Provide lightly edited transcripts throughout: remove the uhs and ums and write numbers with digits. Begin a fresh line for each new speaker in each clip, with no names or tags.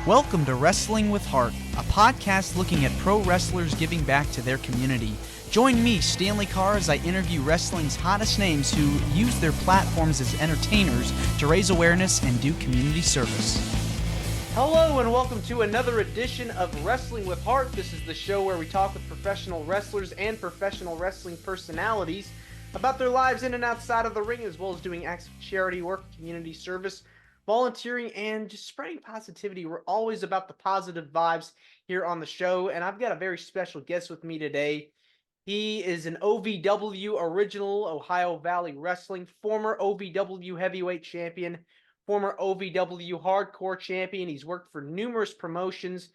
Welcome to Wrestling with Heart, a podcast looking at pro wrestlers giving back to their community. Join me, Stanley Carr, as I interview wrestling's hottest names who use their platforms as entertainers to raise awareness and do community service. Hello and welcome to another edition of Wrestling with Heart. This is the show where we talk with professional wrestlers and professional wrestling personalities about their lives in and outside of the ring, as well as doing acts of charity work, community service, volunteering, and just spreading positivity. We're always about the positive vibes here on the show, and I've got a very special guest with me today. He is an OVW original, Ohio Valley Wrestling, former OVW heavyweight champion, former OVW hardcore champion. He's worked for numerous promotions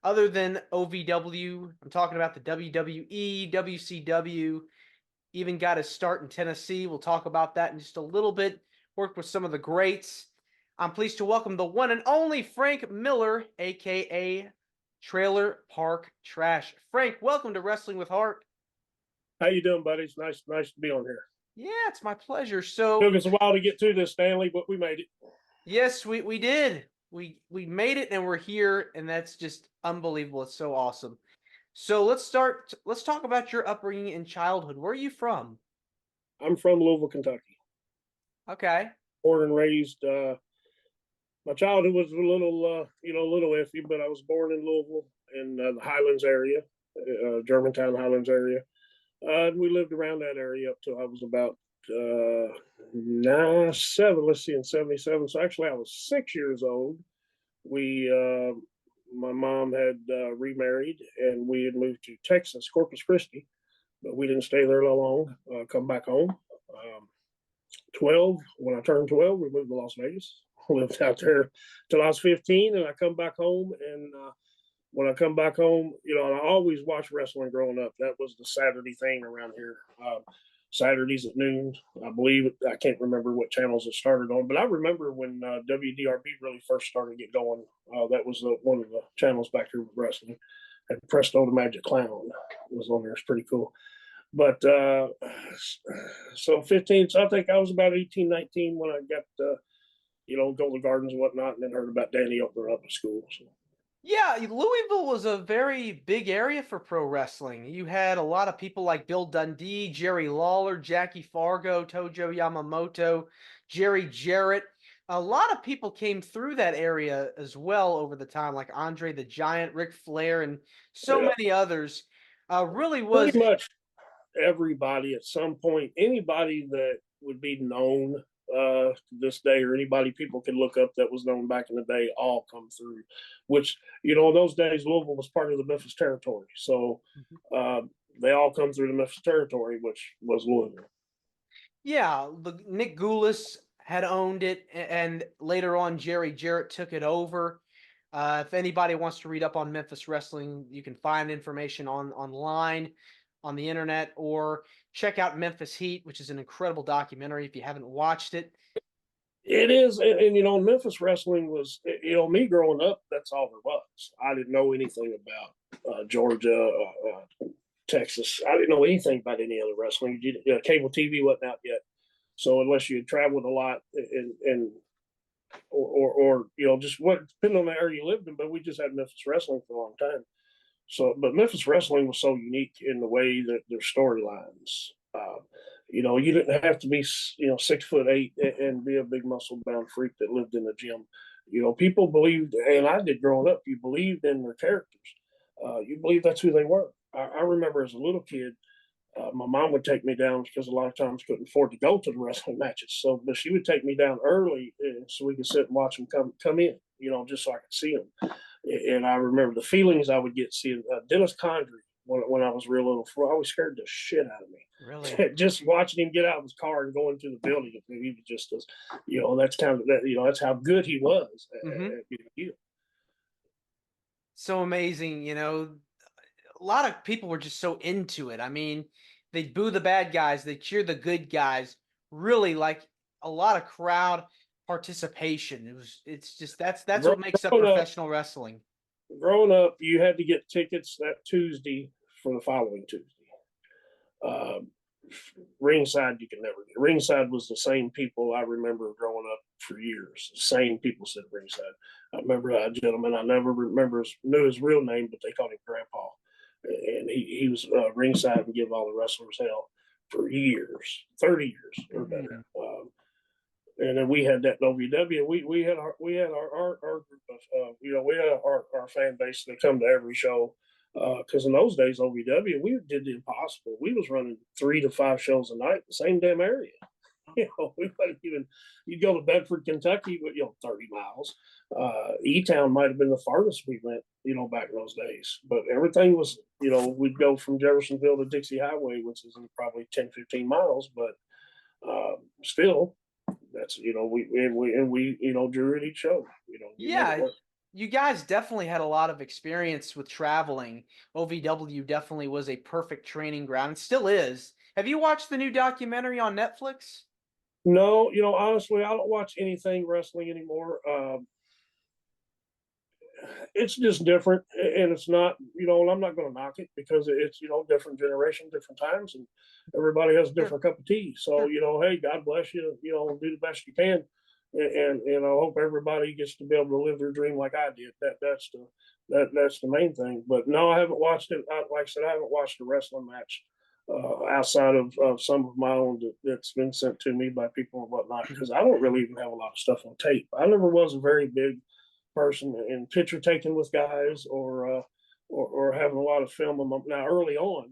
other than OVW. I'm talking about the WWE, WCW, even got his start in Tennessee. We'll talk about that in just a little bit. Worked with some of the greats. I'm pleased to welcome the one and only Frank Miller, a.k.a. Trailer Park Trash. Frank, welcome to Wrestling with Heart.
How you doing, buddy? It's nice to be on here.
Yeah, it's my pleasure. So
took us a while to get to this, Stanley, but we made it.
Yes, we did. We made it and we're here, and that's just unbelievable. It's so awesome. So let's talk about your upbringing and childhood. Where are you from?
I'm from Louisville, Kentucky.
Okay.
Born and raised. My childhood was a little iffy, but I was born in Louisville in the Highlands area, Germantown Highlands area. We lived around that area up till I was about in 77. So actually I was 6 years old. My mom had remarried, and we had moved to Texas, Corpus Christi, but we didn't stay there long. Come back home. 12, when I turned 12, we moved to Las Vegas. Lived out there till I was 15, and I come back home. And when I come back home, and I always watched wrestling growing up. That was the Saturday thing around here. Saturdays at noon, I believe. I can't remember what channels it started on, but I remember when WDRB really first started to get going. That was one of the channels back here with wrestling. And Presto the Magic Clown was on there. It's pretty cool. But so 15, so I think I was about 18, 19 when I got go to the gardens and whatnot, and then heard about Danny opening up a school. So.
Yeah, Louisville was a very big area for pro wrestling. You had a lot of people like Bill Dundee, Jerry Lawler, Jackie Fargo, Tojo Yamamoto, Jerry Jarrett. A lot of people came through that area as well over the time, like Andre the Giant, Ric Flair, and so many others. Really was
pretty much everybody at some point, anybody that would be known to this day, or anybody people could look up that was known back in the day, all come through. Which, in those days, Louisville was part of the Memphis territory, so they all come through the Memphis territory, which was Louisville.
Yeah, Nick Goulas had owned it, and later on Jerry Jarrett took it over. If anybody wants to read up on Memphis wrestling, you can find information online on the internet, or check out Memphis Heat, which is an incredible documentary if you haven't watched it.
It is, and Memphis wrestling was, me growing up, that's all there was. I didn't know anything about Georgia, Texas. I didn't know anything about any other wrestling. Cable TV wasn't out yet, so unless you had traveled a lot or just what, depending on the area you lived in, but we just had Memphis wrestling for a long time. So, but Memphis wrestling was so unique in the way that their storylines. You didn't have to be, 6'8" and be a big muscle bound freak that lived in the gym. People believed, and I did growing up. You believed in their characters. You believed that's who they were. I remember as a little kid, my mom would take me down because a lot of times couldn't afford to go to the wrestling matches. But she would take me down early so we could sit and watch them come in. Just so I could see them. And I remember the feelings I would get seeing Dennis Condrey when I was real little. I always scared the shit out of me.
Really?
Just watching him get out of his car and go into the building. He was just as, that's kind of that. That's how good he was at being.
So amazing. A lot of people were just so into it. I mean, they'd boo the bad guys, they cheer the good guys. Really, like a lot of crowd participation. It's just that's what makes up professional wrestling.
Growing up, you had to get tickets that Tuesday for the following Tuesday. ringside, you can never get. Ringside was the same people I remember growing up for years. The same people said ringside. I remember a gentleman, I never knew his real name, but they called him Grandpa. And he was ringside and give all the wrestlers hell for years, 30 years or better. And then we had that in OVW. We had our group of we had our fan base that come to every show, because in those days OVW we did the impossible. We was running 3 to 5 shows a night, the same damn area. We wasn't even. You'd go to Bedford, Kentucky, but 30 miles. E-Town might have been the farthest we went, back in those days. But everything was, we'd go from Jeffersonville to Dixie Highway, which is probably 10, 15 miles, but still. That's we drew at each show.
Yeah, you guys definitely had a lot of experience with traveling. OVW definitely was a perfect training ground. It still is. Have you watched the new documentary on Netflix?
No, honestly, I don't watch anything wrestling anymore. It's just different, and it's not, and I'm not going to knock it because it's, different generation, different times, and everybody has a different cup of tea. So, hey, God bless you, do the best you can. And I hope everybody gets to be able to live their dream like I did. That's the main thing. But no, I haven't watched it. Like I said, I haven't watched a wrestling match outside of some of my own that's been sent to me by people and whatnot, because I don't really even have a lot of stuff on tape. I never was a very big person in picture taking with guys or having a lot of film. Now early on,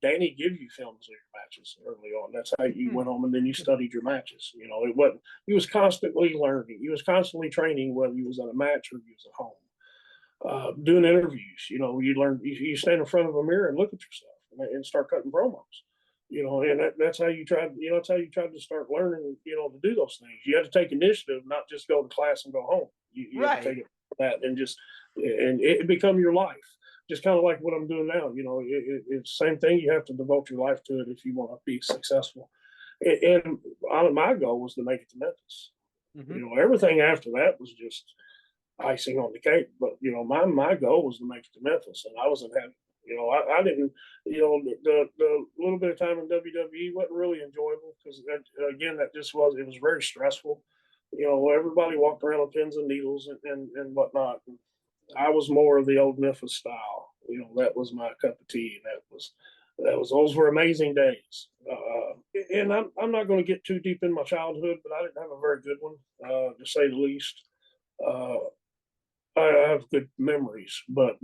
Danny gives you films of your matches early on. That's how you went home and then you studied your matches. It wasn't. He was constantly learning. He was constantly training, whether he was at a match or he was at home. Doing interviews, you learn. You stand in front of a mirror and look at yourself and start cutting promos. And that's how you tried. That's how you tried to start learning. To do those things. You had to take initiative, not just go to class and go home. You
Right.
have to take it that and it become your life. Just kind of like what I'm doing now. It's the same thing. You have to devote your life to it if you want to be successful. And my goal was to make it to Memphis. Everything after that was just icing on the cake. But my goal was to make it to Memphis, and I wasn't happy. I didn't. The little bit of time in WWE wasn't really enjoyable because again, it was very stressful. Everybody walked around with pins and needles and whatnot. And I was more of the old Memphis style. That was my cup of tea. Those were amazing days. And I'm not going to get too deep in my childhood, but I didn't have a very good one, to say the least. I have good memories, but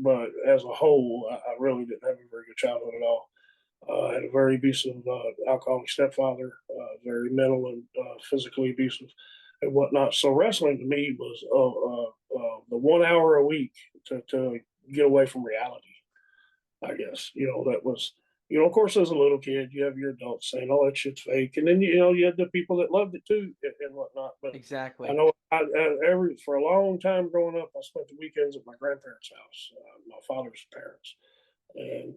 as a whole, I really didn't have a very good childhood at all. I had a very abusive alcoholic stepfather, very mental and physically abusive and whatnot. So wrestling to me was the 1 hour a week to get away from reality. I guess that was of course as a little kid you have your adults saying, "Oh, that shit's fake," and then you had the people that loved it too and whatnot. But
Exactly.
I know for a long time growing up, I spent the weekends at my grandparents' house, my father's parents. And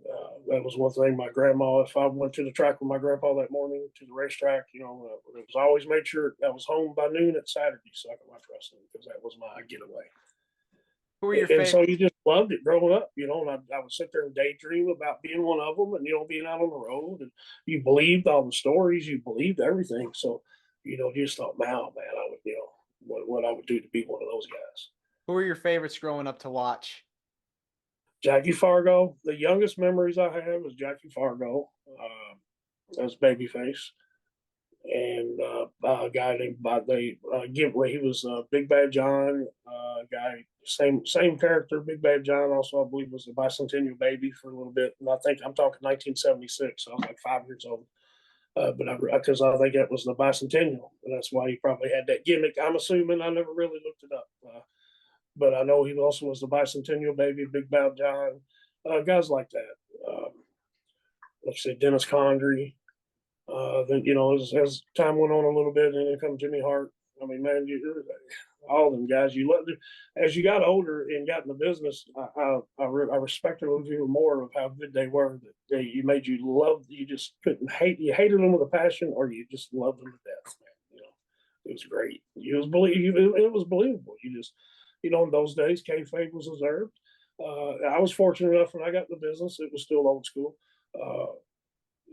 that was one thing. My grandma, if I went to the track with my grandpa that morning to the racetrack, it was always made sure I was home by noon at Saturday so I could watch wrestling because that was my getaway.
Who were your
And so
favorite?
you just loved it growing up, and I would sit there and daydream about being one of them and, being out on the road. And you believed all the stories, you believed everything. So, you just thought, wow, man, I would, what I would do to be one of those guys.
Who were your favorites growing up to watch?
Jackie Fargo. The youngest memories I have is Jackie Fargo as babyface, and a guy named Giveaway. He was Big Bad John. Guy same character. Big Bad John also I believe was the Bicentennial Baby for a little bit, and I think I'm talking 1976. So I was like 5 years old. But because I think that was the Bicentennial, and that's why he probably had that gimmick. I'm assuming. I never really looked it up. But I know he also was the Bicentennial Baby, Big Bad John, guys like that. Let's say Dennis Condrey. Then as time went on a little bit, and then come Jimmy Hart. I mean, man, all of them guys. As you got older and got in the business, I respected them even more of how good they were. That you made you love. You just couldn't hate. You hated them with a passion, or you just loved them to death. Man, it was great. It was believable. In those days, kayfabe was observed. I was fortunate enough when I got in the business; it was still old school.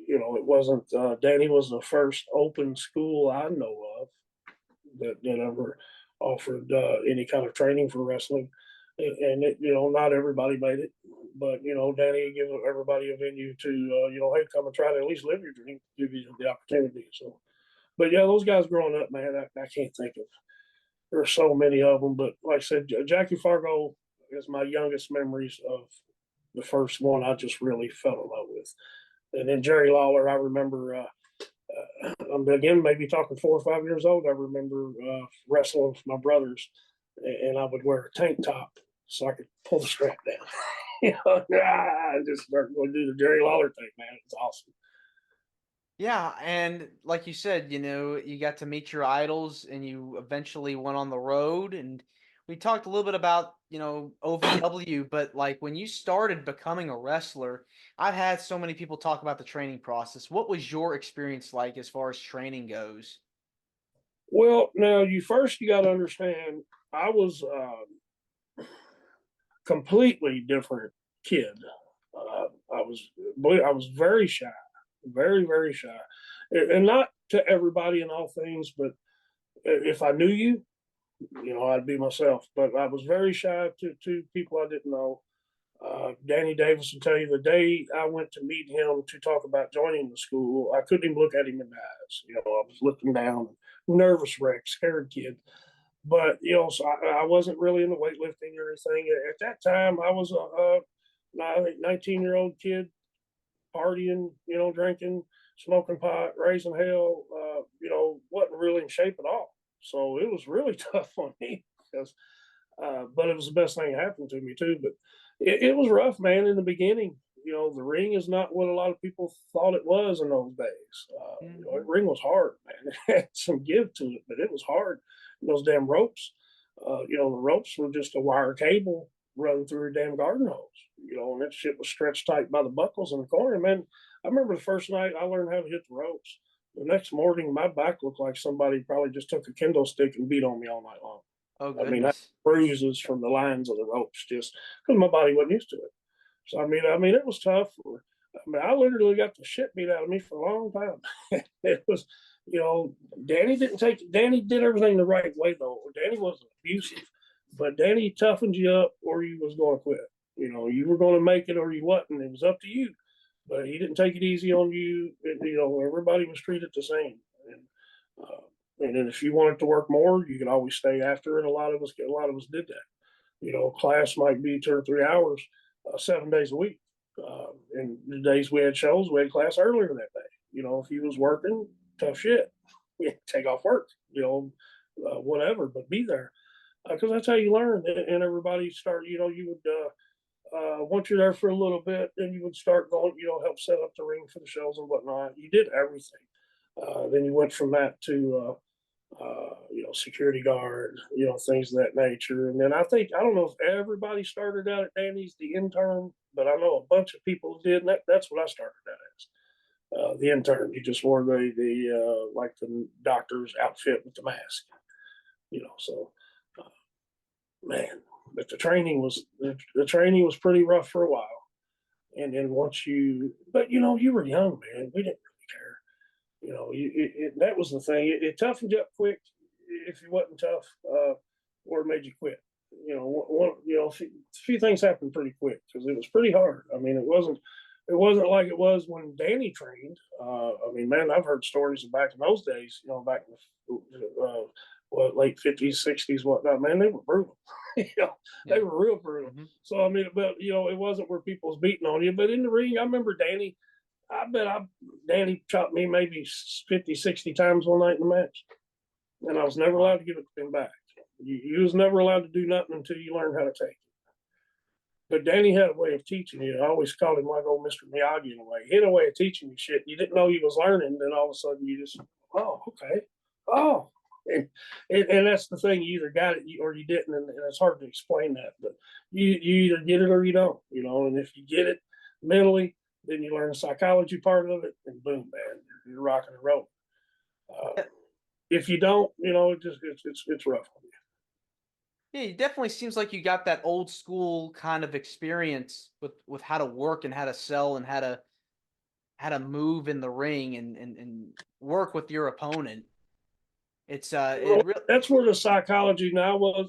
it wasn't, Danny was the first open school I know of that ever offered any kind of training for wrestling. And not everybody made it, but Danny gave everybody a venue to, hey, come and try to at least live your dream, give you the opportunity. So, but yeah, those guys growing up, man, I can't think of. There are so many of them, but like I said, Jackie Fargo is my youngest memories of the first one I just really fell in love with. And then Jerry Lawler, I remember. Again, maybe talking 4 or 5 years old, I remember wrestling with my brothers, and I would wear a tank top so I could pull the strap down. I just started going to do the Jerry Lawler thing, man. It's awesome.
Yeah, and like you said, you got to meet your idols and you eventually went on the road and we talked a little bit about, OVW, but like when you started becoming a wrestler, I've had so many people talk about the training process. What was your experience like as far as training goes?
Well, now you got to understand, I was completely different kid. I was very shy, very very shy, and not to everybody in all things, but if I knew you, I'd be myself. But I was very shy to people I didn't know. Danny Davis will tell you the day I went to meet him to talk about joining the school, I couldn't even look at him in the eyes. I was looking down, nervous wreck, scared kid. But so I wasn't really into weightlifting or anything at that time. I was I think 19-year-old kid partying, drinking, smoking pot, raising hell. Wasn't really in shape at all. So it was really tough on me because, but it was the best thing that happened to me too. But it was rough, man, in the beginning. The ring is not what a lot of people thought it was in those days. The
Mhm.
ring was hard, man. It had some give to it, but it was hard. Those damn ropes, the ropes were just a wire cable running through a damn garden hose, and that shit was stretched tight by the buckles in the corner. Man, I remember the first night I learned how to hit the ropes. The next morning, my back looked like somebody probably just took a kendo stick and beat on me all night long.
Oh
I mean, I had
goodness.
bruises from the lines of the ropes just because my body wasn't used to it. So I mean, it was tough. I literally got the shit beat out of me for a long time. It was, you know, Danny did everything the right way though. Danny wasn't abusive, but Danny toughened you up or you was going to quit. You were going to make it or you wasn't. It was up to you. But he didn't take it easy on you. Everybody was treated the same. And then if you wanted to work more, you could always stay after it. A lot of us did that. Class might be 2 or 3 hours, 7 days a week. And the days we had shows, we had class earlier that day. If he was working, tough shit. Take off work, whatever, but be there. Because that's how you learn. And everybody start, you would, once you're there for a little bit, then you would start going, help set up the ring for the shows and whatnot. You did everything. Then you went from that to, security guard, things of that nature. And then I don't know if everybody started out at Danny's the intern, but I know a bunch of people did. And that's what I started out as. The intern, you just wore the like the doctor's outfit with the mask, So, uh, man, but the training was pretty rough for a while. And then but you were young, man. We didn't really care. That was the thing. It toughened you up quick if you wasn't tough, or it made you quit. A few things happened pretty quick because it was pretty hard. I mean, it wasn't like it was when Danny trained. I mean, man, I've heard stories of back in those days. Back in the late '50s, '60s, whatnot. Man, they were brutal. They
Yeah.
were real brutal.
Hmm.
So I mean, but it wasn't where people was beating on you. But in the ring, I remember Danny. I bet Danny chopped me maybe 50, 60 times one night in the match. And I was never allowed
Wow.
to give it to him back. You was never allowed to do nothing until you learned how to take it. But Danny had a way of teaching you. I always called him like old Mr. Miyagi in a way. He had a way of teaching you shit. You didn't know you was learning, then all of a sudden you just, oh, okay. Oh. And that's the thing. You either got it or you didn't, and it's hard to explain that. But you either get it or you don't, and if you get it mentally, then you learn the psychology part of it, and boom, man, you're rocking and rolling. Uh, if you don't, it's rough on you.
Yeah, it definitely seems like you got that old school kind of experience with how to work and how to sell and how to how to move in the ring and work with your opponent. It's
Well,
it really.
that's where the psychology now was.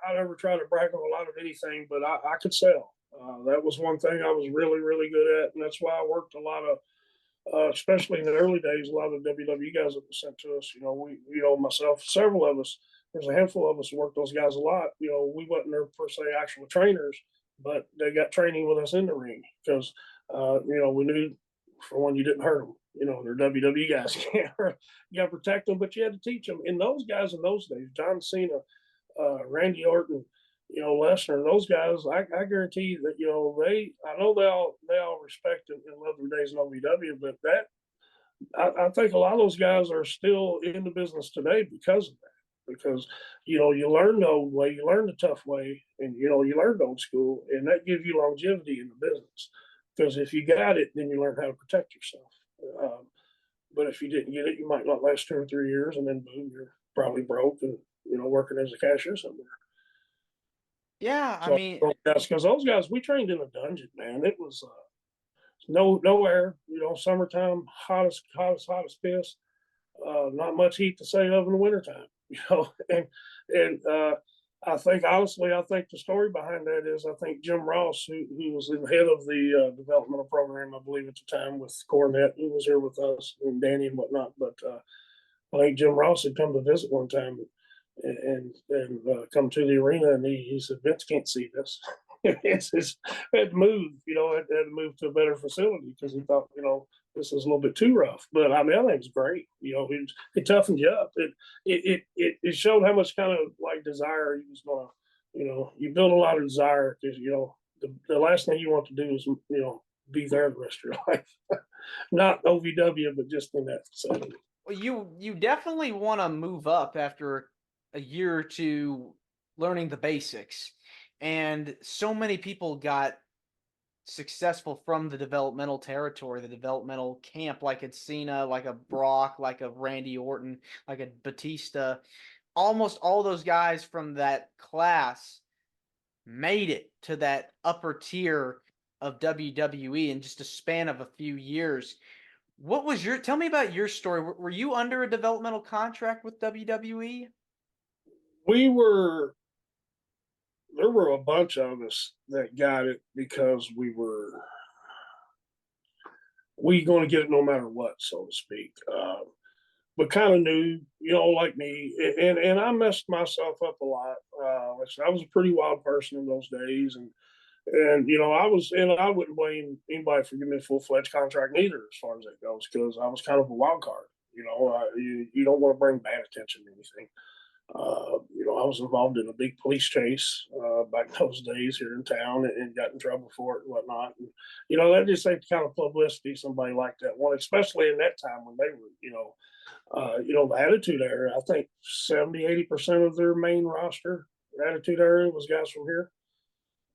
I never tried to brag on a lot of anything, but I could sell. That was one thing I was really, really good at, and that's why I worked a lot of, especially in the early days, a lot of WWE guys that were sent to us. Myself, several of us, there's a handful of us who worked those guys a lot. We wasn't their per se actual trainers, but they got training with us in the ring because, we knew for one, you didn't hurt them. They're WWE guys. You got to protect them, but you had to teach them. And those guys in those days, John Cena, Randy Orton, Lesnar, those guys, I guarantee you that, I know they all respect and love their days in OVW, but I think a lot of those guys are still in the business today because of that. Because, you learn the old way, you learn the tough way, and, you learn old school, and that gives you longevity in the business. Because if you got it, then you learn how to protect yourself. But if you didn't get it, you might not last 2 or 3 years, and then boom, you're probably broke and working as a cashier somewhere.
Yeah, I
So
mean,
because those guys, we trained in a dungeon, man. It was no air, summertime, hottest piss. Not much heat to say of in the wintertime, and I think honestly, I think the story behind that is I think Jim Ross, who was the head of the developmental program, I believe at the time with Cornette, he was here with us and Danny and whatnot. But I think Jim Ross had come to visit one time and come to the arena, and he said, "Vince can't see this." It's just had to move, had to move to a better facility because he thought, this is a little bit too rough. But I mean, I think it's great. It toughened you up. It showed how much kind of like desire he was going to, you build a lot of desire because, the last thing you want to do is, be there the rest of your life. Not OVW, but just in that facility.
well, you definitely want to move up after a year or two learning the basics, and so many people got successful from the developmental territory, the developmental camp, like a Cena, like a Brock, like a Randy Orton, like a Batista. Almost all those guys from that class made it to that upper tier of WWE in just a span of a few years. What was your tell me about your story? Were you under a developmental contract with WWE?
We were There were a bunch of us that got it because we going to get it no matter what, so to speak. But kind of knew, like me, and I messed myself up a lot. I was a pretty wild person in those days, and I wouldn't blame anybody for giving me a full fledged contract neither, as far as that goes, because I was kind of a wild card. You don't want to bring bad attention to anything. I was involved in a big police chase back in those days here in town and got in trouble for it and whatnot. And, that just ain't the kind of publicity somebody like that wanted, especially in that time when they were, the Attitude Era. I think 70-80% of their main roster, Attitude Era, was guys from here.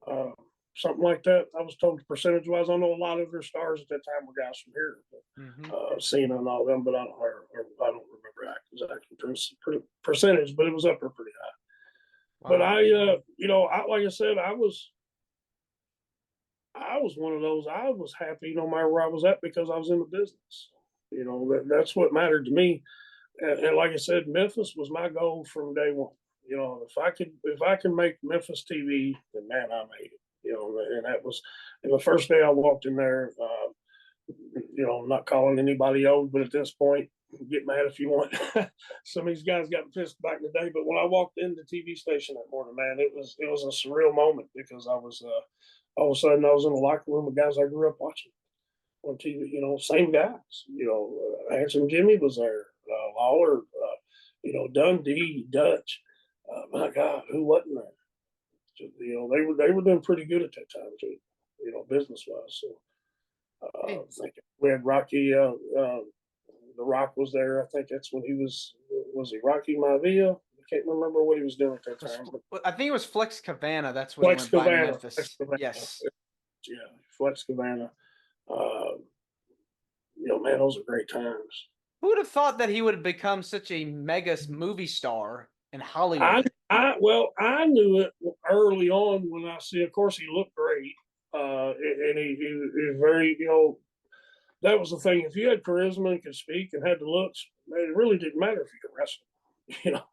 Uh, Something like that. I was told percentage wise. I know a lot of their stars at that time were guys from here, Cena and all of them, but I don't remember exactly percentage, but it was up there pretty high. Wow. But like I said, I was one of those. I was happy no matter where I was at because I was in the business. That's what mattered to me. And like I said, Memphis was my goal from day one. If I can make Memphis TV, then man, I made it. And that was, and the first day I walked in there, I'm not calling anybody old, but at this point, get mad if you want. Some of these guys got pissed back in the day, but when I walked into the TV station that morning, man, it was a surreal moment because I was all of a sudden I was in the locker room with guys I grew up watching on TV. Same guys. Handsome Jimmy was there, Lawler, Dundee, Dutch. My God, who wasn't there? They were doing pretty good at that time too, business wise. So I think we had Rocky. The Rock was there. I think that's when he was he Rocky Maivia? I can't remember what he was doing at that time.
I think it was Flex Cavana. That's when he went by Memphis.
Flex Cavana.
Yes.
Yeah, Flex Cavana. Man, those are great times.
Who would have thought that he would have become such a mega movie star in Hollywood?
I knew it early on when I see. Of course, he looked great, and he was very, that was the thing. If you had charisma and could speak and had the looks, man, it really didn't matter if you could wrestle, you know.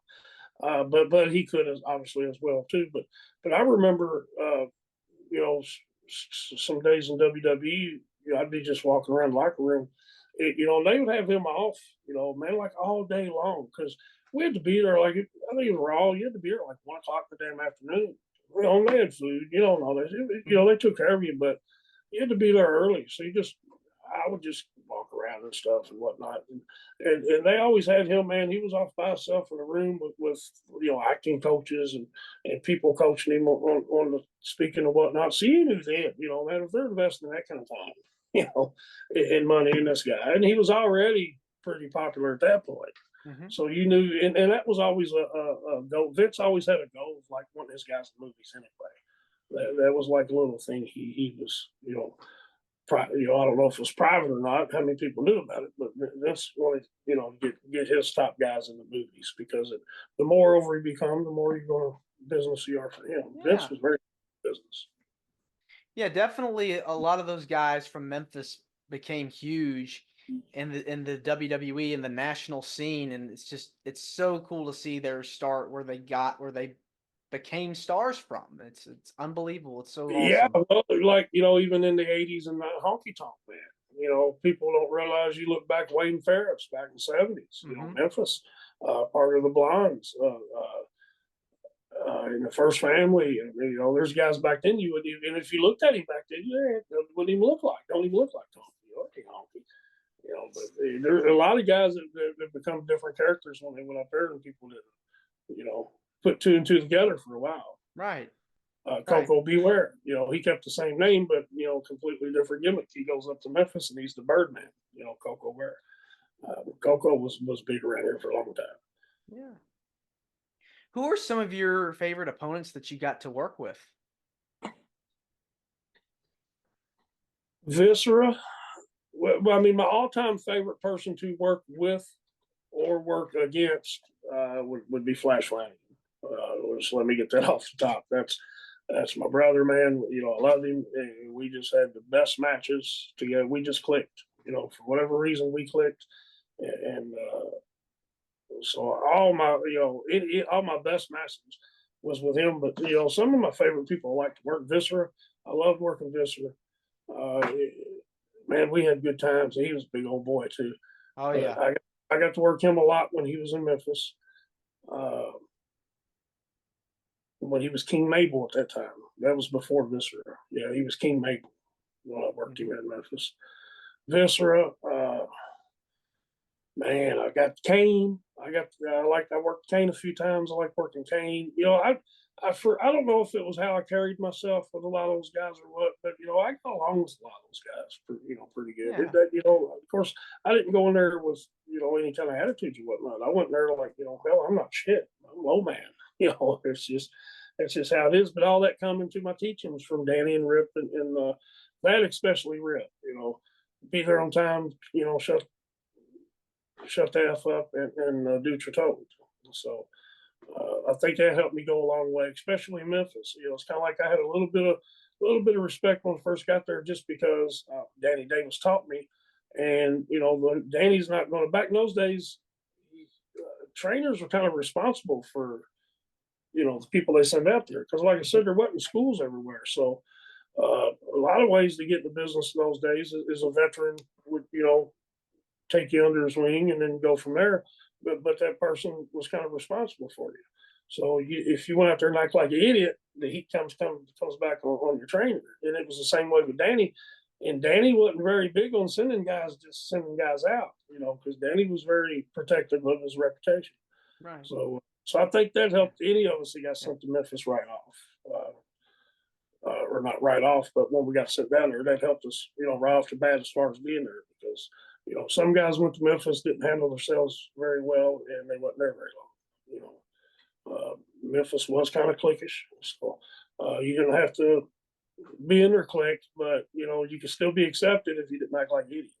But he could obviously as well too. But I remember, you know, some days in WWE, you know, I'd be just walking around the locker room, you know, and they would have him off, you know, man, like all day long because we had to be there. Like I think it was Raw, you had to be there at like 1 o'clock the damn afternoon. You know, and they had food, you know, and all that. You know, they took care of you, but you had to be there early. So I would just walk around and stuff and whatnot. And they always had him, man. He was off by himself in a room with you know, acting coaches and people coaching him on the speaking and whatnot. So you knew then, you know, man, if they're investing that kind of time, you know, and money in this guy. And he was already pretty popular at that point.
Mm-hmm.
So you knew, and that was always a goal. Vince always had a goal of like wanting his guys in movies anyway. That was like a little thing he was, you know, you know, I don't know if it was private or not, how many people knew about it, but Vince wanted, you know, get his top guys in the movies because the more over he become, the more you're going to business you are for him. Yeah. Vince was very business.
Yeah, definitely. A lot of those guys from Memphis became huge in the WWE and the national scene, and it's so cool to see their start where they became stars from. It's unbelievable. It's so
Yeah,
awesome.
well, like, you know, even in the 80s and the honky tonk man, you know, people don't realize you look back Wayne Ferris back in the 70s, you know, Memphis, part of the Blondes, in the First Family. And, you know, there's guys back then and if you looked at him back then, it wouldn't even look like, don't even look like Tom. Honky. You know, but there are a lot of guys that become different characters when they went up there, and people didn't, you know, put two and two together for a while.
Right.
Coco
right.
Beware, you know, he kept the same name, but, you know, completely different gimmick. He goes up to Memphis and he's the Birdman, you know, Coco Beware. Coco was big around here for a long time.
Yeah. Who are some of your favorite opponents that you got to work with?
Viscera. Well, I mean, my all-time favorite person to work with or work against would be Flash Flanagan. Just let me get that off the top. That's my brother, man. You know, I love him. And we just had the best matches together. We just clicked. You know, for whatever reason, we clicked, and so all my, you know, all my best matches was with him. But you know, some of my favorite people I like to work. Viscera. I loved working Viscera. Man, we had good times. He was a big old boy too.
Oh yeah.
I got to work him a lot when he was in Memphis. When he was King Mabel at that time. That was before Viscera. Yeah, he was King Mabel when I worked him in Memphis. Viscera, man, I got Kane. I worked Kane a few times. I like working Kane. You know, I don't know if it was how I carried myself with a lot of those guys or what, but you know, I got along with a lot of those guys, you know, pretty good.
Yeah.
You know, of course, I didn't go in there with, you know, any kind of attitudes or whatnot. I went in there like, you know, hell, I'm not shit. I'm low man. You know, that's just how it is. But all that coming to my teachings from Danny and Rip and that especially Rip. You know, be there on time. You know, shut the F up and do what you're told. So I think that helped me go a long way, especially in Memphis. You know, it's kind of like I had a little bit of respect when I first got there, just because Danny Davis taught me, and you know, Danny's not going to. Back in those days, trainers were kind of responsible for, you know, the people they send out there, because like I said, there wasn't schools everywhere. So a lot of ways to get in the business in those days is a veteran would, you know, take you under his wing and then go from there. But that person was kind of responsible for you. So if you went out there and act like an idiot, the heat comes back on your trainer. And it was the same way with Danny. And Danny wasn't very big on sending guys out, you know, because Danny was very protective of his reputation.
Right.
So I think that helped any of us that got sent to Memphis right off. Or not right off, but when we got sent down there, that helped us, you know, right off the bat as far as being there, because, you know, some guys went to Memphis, didn't handle themselves very well, and they wasn't there very long. You know, Memphis was kind of cliquish, so you didn't have to be in their clique, but you know, you could still be accepted if you didn't act like an idiot.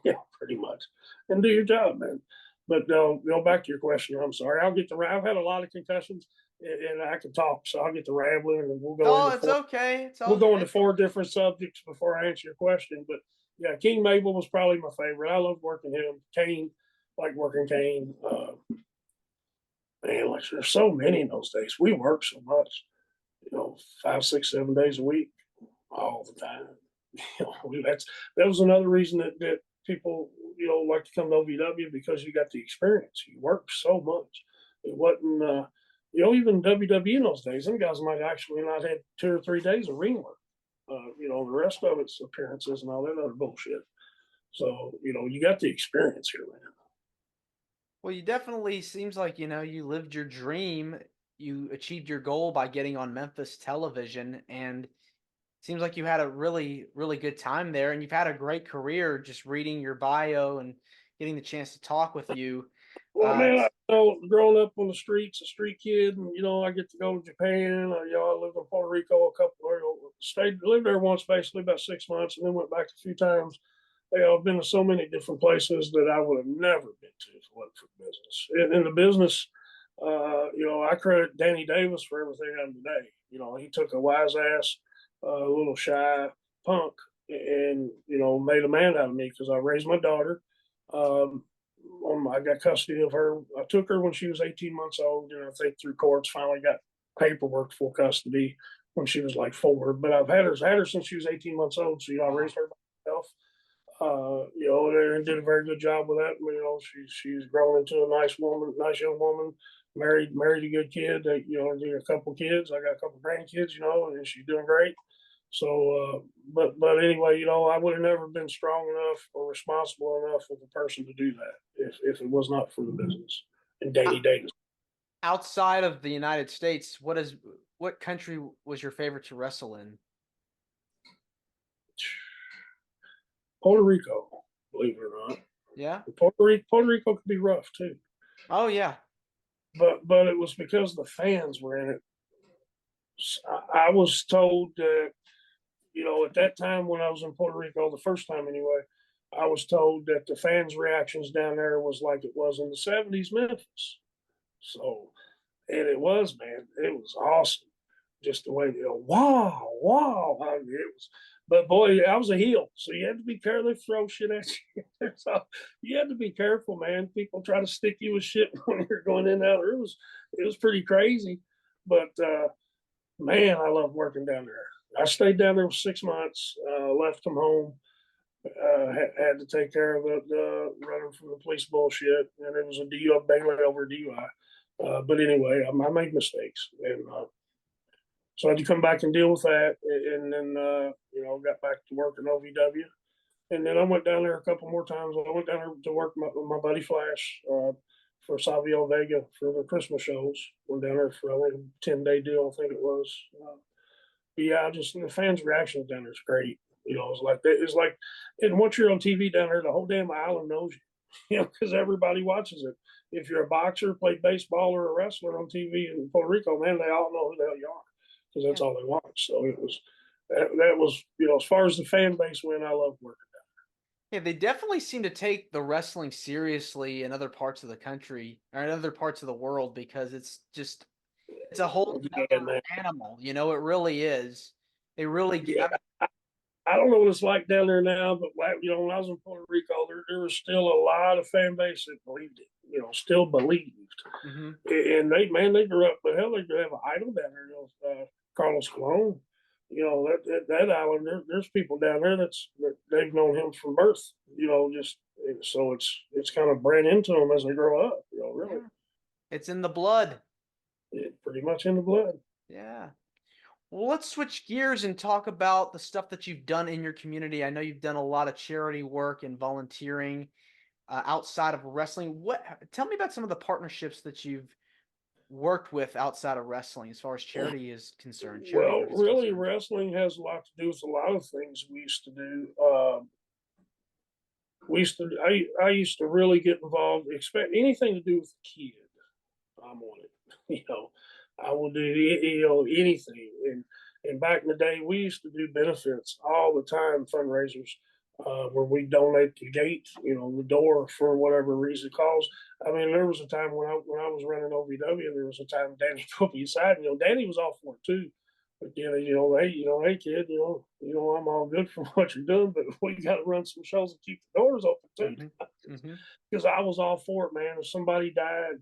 Yeah, pretty much, and do your job, man. But go back to your question. I'm sorry. I've had a lot of concussions, and I can talk, so I'll get to rambling, and we'll go.
Oh, it's okay. It's
We'll go
okay.
into 4 different subjects before I answer your question. But Yeah, King Mabel was probably my favorite. I loved working him. Kane, like working Kane. Man, like there's so many in those days. We worked so much, 5, 6, 7 days a week, all the time. That was another reason that people like to come to OVW because you got the experience. You worked so much. It wasn't even WWE in those days. Some guys might actually not had 2 or 3 days of ring work. The rest of it's appearances and all that other bullshit. So you got the experience here, man.
Well, you definitely seems like, you lived your dream. You achieved your goal by getting on Memphis television, and seems like you had a really, really good time there, and you've had a great career. Just reading your bio and getting the chance to talk with you.
Well, man,
It's
growing up on the streets, a street kid, and I get to go to Japan. I lived in Puerto Rico lived there once, basically about 6 months, and then went back a few times. I've been to so many different places that I would have never been to if it wasn't for business. In the business, I credit Danny Davis for everything I'm today. He took a wise ass, little shy punk, and made a man out of me because I raised my daughter. Um, I got custody of her. I took her when she was 18 months old, and I think through courts finally got paperwork full custody when she was like 4. But I've had her since she was 18 months old. So I raised her by myself. And did a very good job with that. She's grown into a nice woman, nice young woman, married a good kid. A couple kids. I got a couple grandkids, and she's doing great. So, but anyway, I would have never been strong enough or responsible enough of a person to do that if it was not for the business and Danny Davis.
outside of the United States. What country was your favorite to wrestle in?
Puerto Rico, believe it or not.
Yeah.
Puerto Rico could be rough too,
Oh yeah.
but it was because the fans were in it. I was told that at that time when I was in Puerto Rico, the first time anyway, I was told that the fans' reactions down there was like it was in the '70s Memphis. So, and it was, man, it was awesome. Just the way wow, wow, it was. But boy, I was a heel, so you had to be careful. They throw shit at you. So you had to be careful, man. People try to stick you with shit when you're going in and out. It was pretty crazy, but man, I love working down there. I stayed down there for 6 months. Left them home. Had to take care of the running from the police bullshit, and it was a DUI, Bailey over DUI. But anyway, I made mistakes, and so I had to come back and deal with that, and then got back to work in OVW, and then I went down there a couple more times. I went down there to work with my buddy Flash for Savio Vega for the Christmas shows. Went down there for I think a 10-day deal, I think it was. Yeah, just the fans' reactions down there is great. It's like, and once you're on TV down there, the whole damn island knows you. Because everybody watches it. If you're a boxer, play baseball, or a wrestler on TV in Puerto Rico, man, they all know who the hell you are because that's all they watch. So it was that was as far as the fan base went, I love working.
Yeah, they definitely seem to take the wrestling seriously in other parts of the country or in other parts of the world because it's a whole
Yeah,
other
man.
animal. It really is. They really get.
Yeah. I don't know what it's like down there now, but when I was in Puerto Rico, there was still a lot of fan base that believed it. Still believed,
Mm-hmm.
and they grew up. But hell, they have an idol down there. Carlos Colon. That island. There's people down there that they've known him from birth. Just so it's kind of bred into them as they grow up. Really,
Yeah. It's in the blood.
pretty much in the blood.
Yeah. Well, let's switch gears and talk about the stuff that you've done in your community. I know you've done a lot of charity work and volunteering outside of wrestling. Tell me about some of the partnerships that you've worked with outside of wrestling as far as charity is concerned, charity
Well,
work is
really,
concerned.
wrestling has a lot to do with a lot of things we used to do. I used to really get involved. Expect anything to do with the kid, I'm on it. I will do anything. And back in the day, we used to do benefits all the time, fundraisers. Where we donate the gate, the door for whatever reason calls. I mean, there was a time when I was running OVW, there was a time Danny put me aside. Danny was all for it too, But then, hey kid, I'm all good for what you're doing, but we got to run some shows and keep the doors open too.
Mm-hmm. Mm-hmm.
Because I was all for it, man. If somebody died,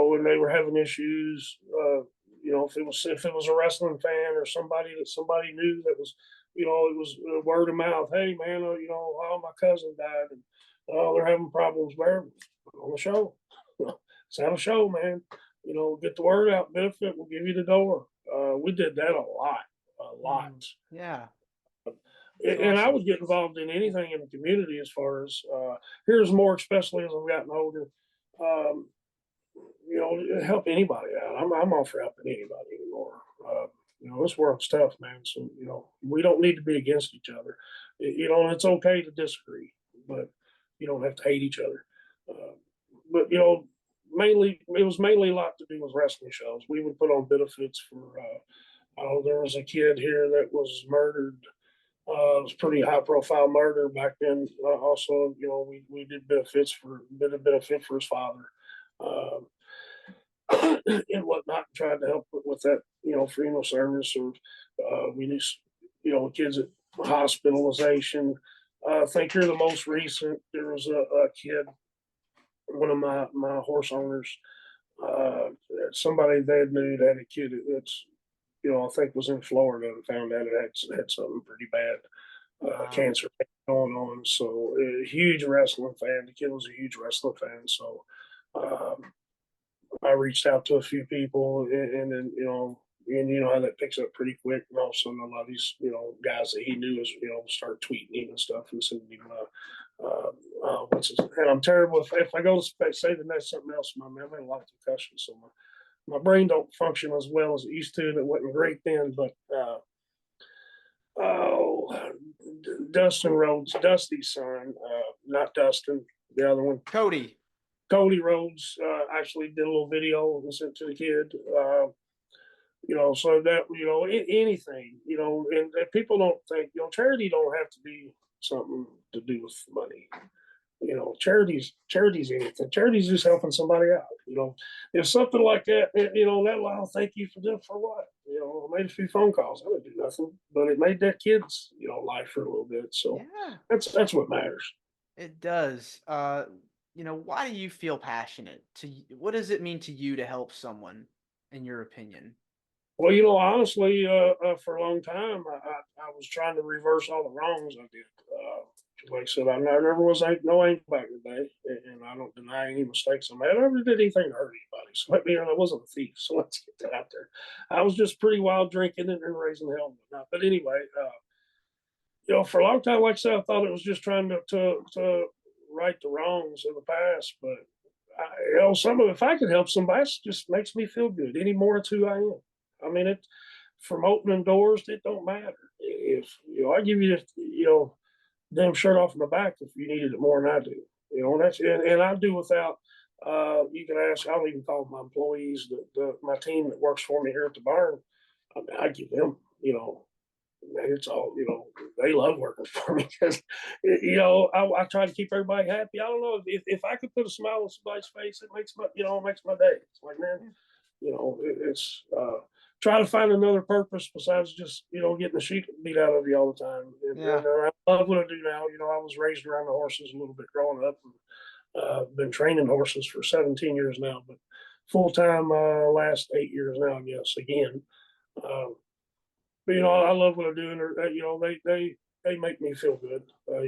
when they were having issues, if it was a wrestling fan or somebody that somebody knew that was, it was word of mouth. Hey, man, oh, my cousin died, and they're having problems there. On the show, let's have a show, man. Get the word out. Benefit, we'll give you the door. We did that a lot.
Yeah. That's
And I
awesome.
would get involved in anything in the community as far as here's more, especially as I've gotten older. Um, help anybody out. I'm all for helping anybody anymore. This world's tough, man. So we don't need to be against each other. It's okay to disagree, but you don't have to hate each other. But mainly it was mainly a lot to do with wrestling shows. We would put on benefits for. There was a kid here that was murdered. It was pretty high profile murder back then. Also, we did benefit for his father. Uh, and whatnot, tried to help with that, funeral service, or we just, kids at hospitalization. I think you're the most recent. There was a kid, one of my horse owners, somebody they knew that had a kid that's, I think was in Florida and found out it had something pretty bad,
Wow.
cancer going on. So, a huge wrestling fan. The kid was a huge wrestling fan. So, um, I reached out to a few people, and then and you know how that picks up pretty quick. And all of a sudden, a lot of these guys that he knew is start tweeting him and stuff and sending him and I'm terrible if I go to say the next something else. I've had a lot of concussions, so my brain don't function as well as it used to. That wasn't great then, but oh, Dustin Rhodes, Dusty's son, not Dustin, the other one. Cody Rhodes actually did a little video and sent to the kid. So that anything, and people don't think charity don't have to be something to do with money. Charities anything. Charities just helping somebody out. If something like that, that thank you for what? I made a few phone calls. I didn't do nothing, but it made that kid's life for a little bit. So
Yeah,
that's what matters.
it does. Why do you feel passionate? What does it mean to you to help someone, in your opinion?
Well, honestly, for a long time, I was trying to reverse all the wrongs I did. Like I said, I never was no angel back in the day, and I don't deny any mistakes I made. I never did anything to hurt anybody. So I wasn't a thief. So let's get that out there. I was just pretty wild drinking and raising hell and whatnot. But anyway, for a long time, like I said, I thought it was just trying to right the wrongs of the past. But if I could help somebody, it just makes me feel good. Any more to who I am. I mean, it from opening doors, it don't matter. If I give you damn shirt off my back if you needed it more than I do. That's and I do without. You can ask. I don't even call my employees, my team that works for me here at the barn. I mean, I give them. It's all they love working for me because I try to keep everybody happy. I don't know if I could put a smile on somebody's face, it makes my day. It's like, man, it's try to find another purpose besides just getting the shit beat out of you all the time.
Yeah.
And I love what I do now. I was raised around the horses a little bit growing up, and been training horses for 17 years now, but full time last 8 years now, I guess again. But I love what I do, and they make me feel good. I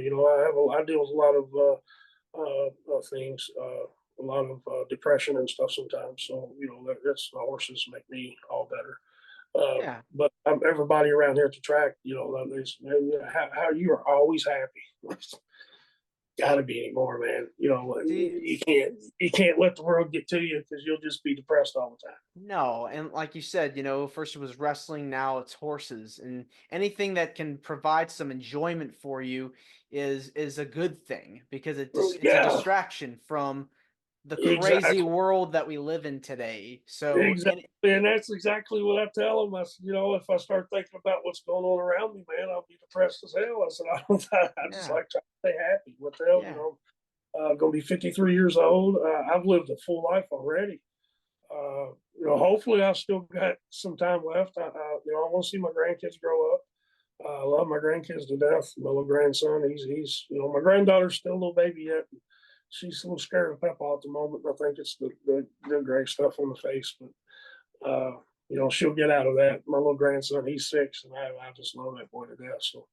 deal with a lot of things, a lot of depression and stuff sometimes. So that's the horses make me all better.
Yeah.
But everybody around here at the track, how you are always happy. Got to be anymore, man.
See,
you can't let the world get to you because you'll just be depressed all the time.
no, and like you said, first it was wrestling, now it's horses, and anything that can provide some enjoyment for you is a good thing because it's a
Yeah,
distraction from the crazy
exactly.
world that we live in today. So,
Exactly, and that's exactly what I tell them. I said, if I start thinking about what's going on around me, man, I'll be depressed as hell. I said, I just
yeah,
like trying to stay happy. What the hell,
yeah,
going to be 53 years old. I've lived a full life already. hopefully I still got some time left. I want to see my grandkids grow up. I love my grandkids to death. My little grandson, he's my granddaughter's still a little baby yet. She's a little scared of Peppa at the moment. I think it's the gray stuff on the face, but she'll get out of that. My little grandson, he's 6, and I just love that boy to death. So,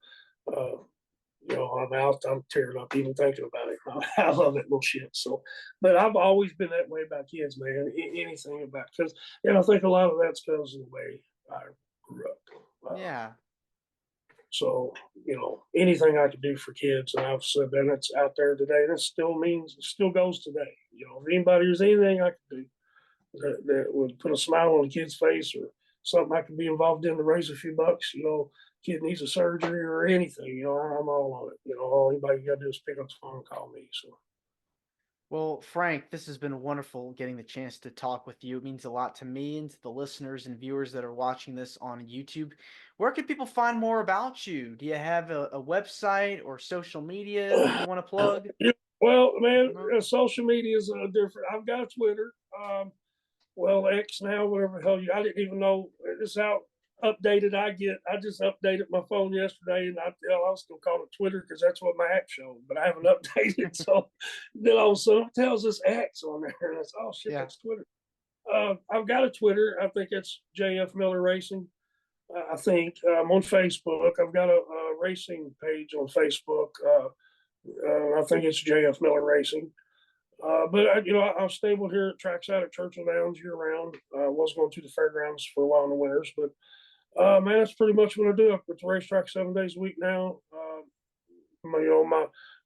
I'm tearing up even thinking about it. I love that little shit. So, but I've always been that way about kids, man. Anything about, because I think a lot of that's because of the way I grew up.
Yeah.
So, anything I could do for kids, and I've said that, it's out there today, and it still goes today. If anybody, there's anything I could do that would put a smile on a kid's face, or something I could be involved in to raise a few bucks, kid needs a surgery or anything, I'm all on it. All anybody got to do is pick up the phone and call me. So.
Well, Frank, this has been wonderful getting the chance to talk with you. It means a lot to me and to the listeners and viewers that are watching this on YouTube. Where can people find more about you? Do you have a website or social media that you want to plug?
Well, man, social media is different. I've got a Twitter. X now, whatever the hell I didn't even know this how updated I get. I just updated my phone yesterday, and I was still call it Twitter because that's what my app showed, but I haven't updated. So then all of a sudden it tells us X on there, and it's, oh shit, yeah. That's Twitter. I've got a Twitter. I think it's JF Miller Racing. I think I'm on Facebook. I've got a racing page on Facebook. I think it's JF Miller Racing. But I'm stable here at trackside at Churchill Downs year round. I was going to the fairgrounds for a while in the winters, but man, that's pretty much what I do. I'm at the racetrack 7 days a week now.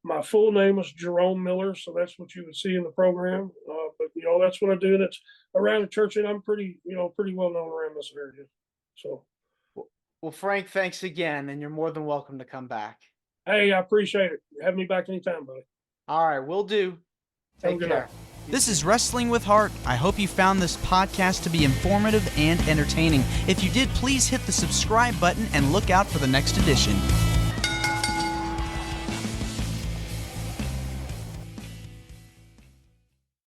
My full name is Jerome Miller, so that's what you would see in the program. But that's what I do. That's around the church, and I'm pretty well known around this area. So,
well, Frank, thanks again, and you're more than welcome to come back.
Hey, I appreciate it. Have me back anytime, buddy.
All right, will do. Take care.
This is Wrestling with Heart. I hope you found this podcast to be informative and entertaining. If you did, please hit the subscribe button and look out for the next edition.